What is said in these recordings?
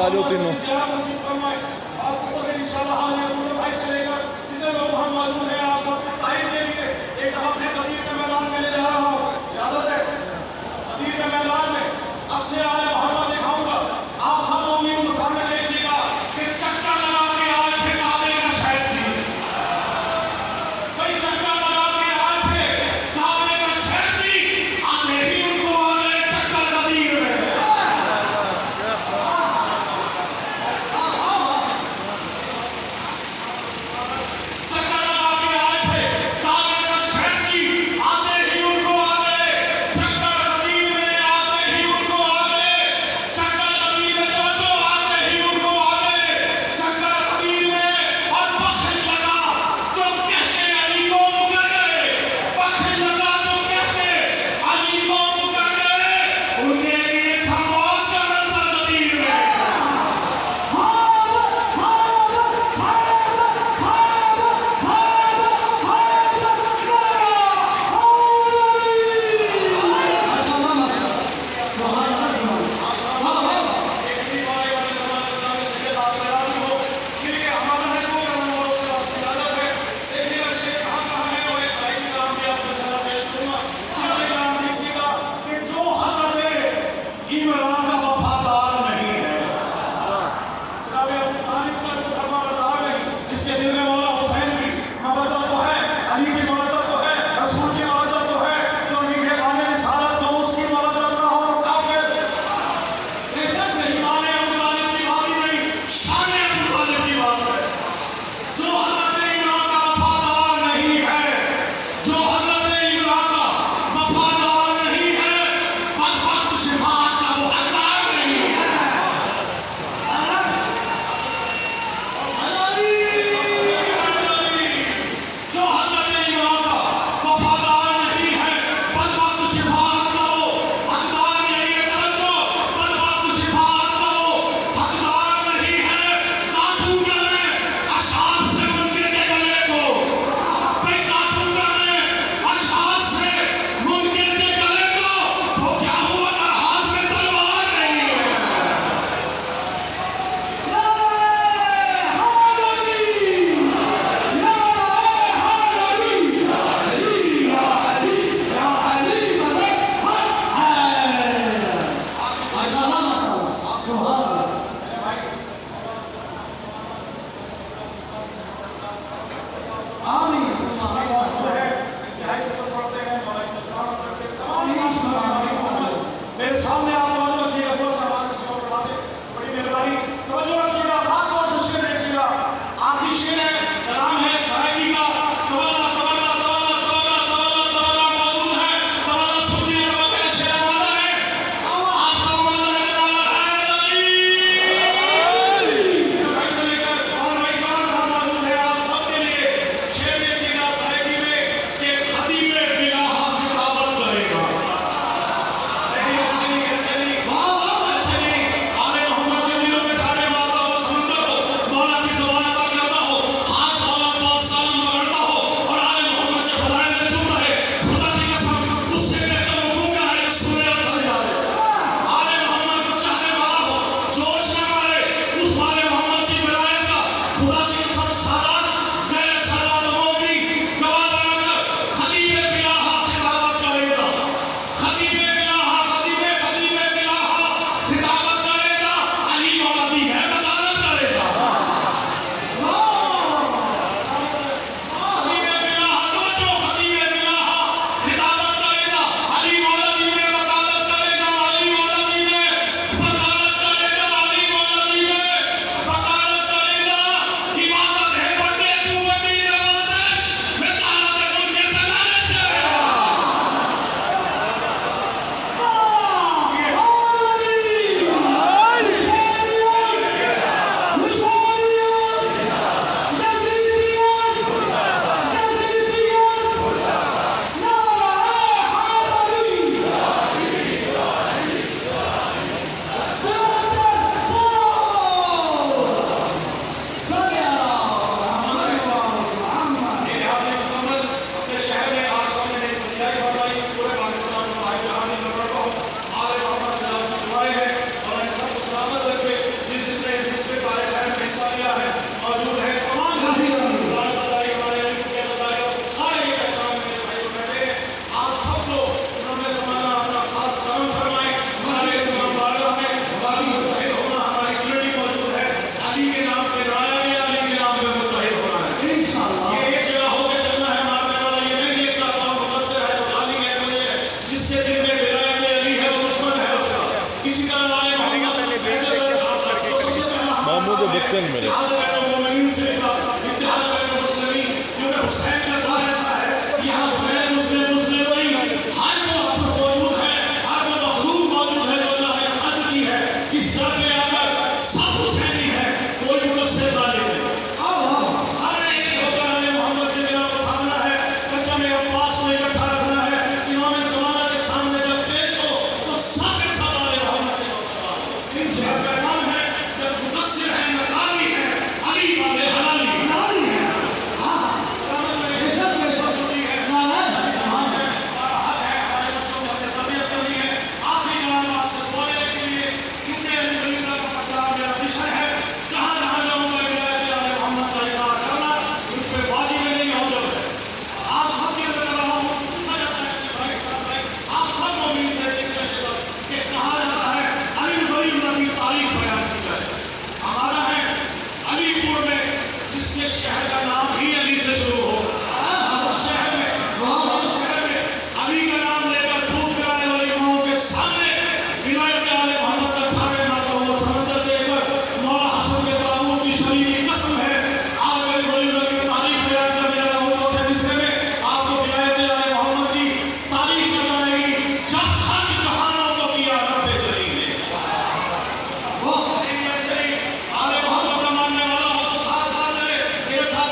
آ جاؤ تینوں. جس کے دل میں ولایت علی ہے وہ دشمن ہے اس کا. اسی طرح والے محمد محمود بچن میرے حسین کا دور ایسا ہے یہاں غیر مسلم مسلم نہیں ہر وہ موجود ہے ہر وہ مخلوق موجود ہے جو اللہ نے خلق کی ہے اس جگہ پہ آ کر سب حسینی ہے کوئی مجھ سے ظالم نہیں ہر ایک ہو کر علی محمد کے بنا کو تھامنا ہے بچہ میں عباس کو اکٹھا رکھنا ہے امام زمانہ کے سامنے جب پیش ہو تو سب کے ساتھ علی محمد کے ان سے پیغام ہے جب مقصر ہے نقابی ہے علی والے حلالی شہر کا نام ہی علی سے شروع ہو اس شہر میں علی کا نام لے کر دودھ پلانے والی ماؤں کے سامنے ولایت آل محمد کا ٹھاڑے مارتا ہوا سمندر دے کر مولا حسن کے تابوت کی شریف کی قسم ہے آج علی ولی اللہ کی تاریخ بیان کرنے لگا ہوں چوتھے حصے میں آپ کو ولایت آل محمد کی تاریخ بتائے گی جب ہر جہانوں کو کیا رب چلی گئے آل محمد کا ماننے والا ہو تو ساتھ ساتھ چلے میرے ساتھ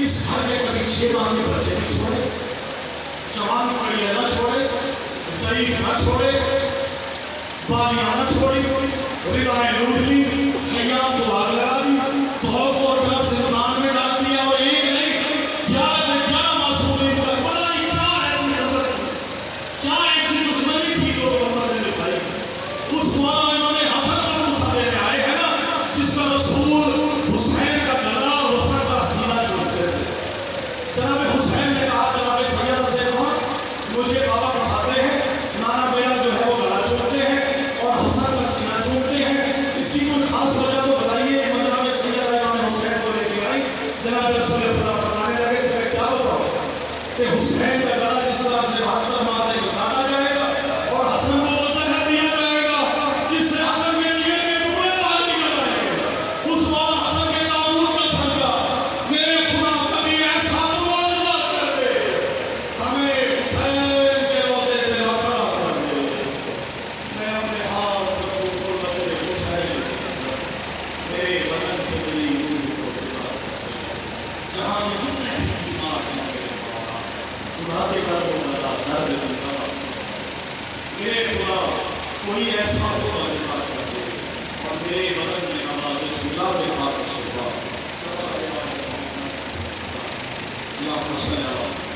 اس گھر میں کبھی 6 ماہ کے بچے نہ چھوڑے جوان پڑھیا نہ چھوڑے ضعیف نہ چھوڑے بالیاں نہ چھوڑی ردائیں لوٹ لی خیام کو آگ لگا دی بہت اور رب زندان میں ڈال دیا اور ایک نہیں کیا معصومی کا پتہ نہیں کیا ایسی نظر کیا ایسی دشمنی تھی جو محمد نے دکھائی اس مولا انہوں نے حسن پر مسئلے میں آئے ہیں نا جس کا رسول حسین کا گلا اور حسن کا حسینہ چھوڑتے تھے جناب حسین نے کہا جناب سید حسین مجھے بابا پڑھاتے ہیں نانا میرا جو ہے وہ گلا چھوڑتے ہیں اور حسن کا سینہ چھوڑتے ہیں اسی کو کہ حسین کا گلا جس طرح سے 72 مارے کو کاٹا جائے گا اور حسن کو وہ زہر دیا جائے گا جس سے حسن کے جگر کے ٹکڑے باہر نکل جائیں گے. اس وقت حسن کے تعلق کا صدقہ میرے خدا کبھی ایسا معجزہ کر دے ہمیں حسین کے روضے پہ لا کھڑا کر دے. میں اپنے ہاتھ کو قربت حسین میرے بدن سے میری روح کو خدا جہاں جتنے بھی بیمار ہیں خدا کے گھر کو بتا درد دلتا میرے خدا کوئی ایسا معجزہ کر دے اور میرے بدن میں نوازش ملا دے ہاتھ شفا. اللهم صل على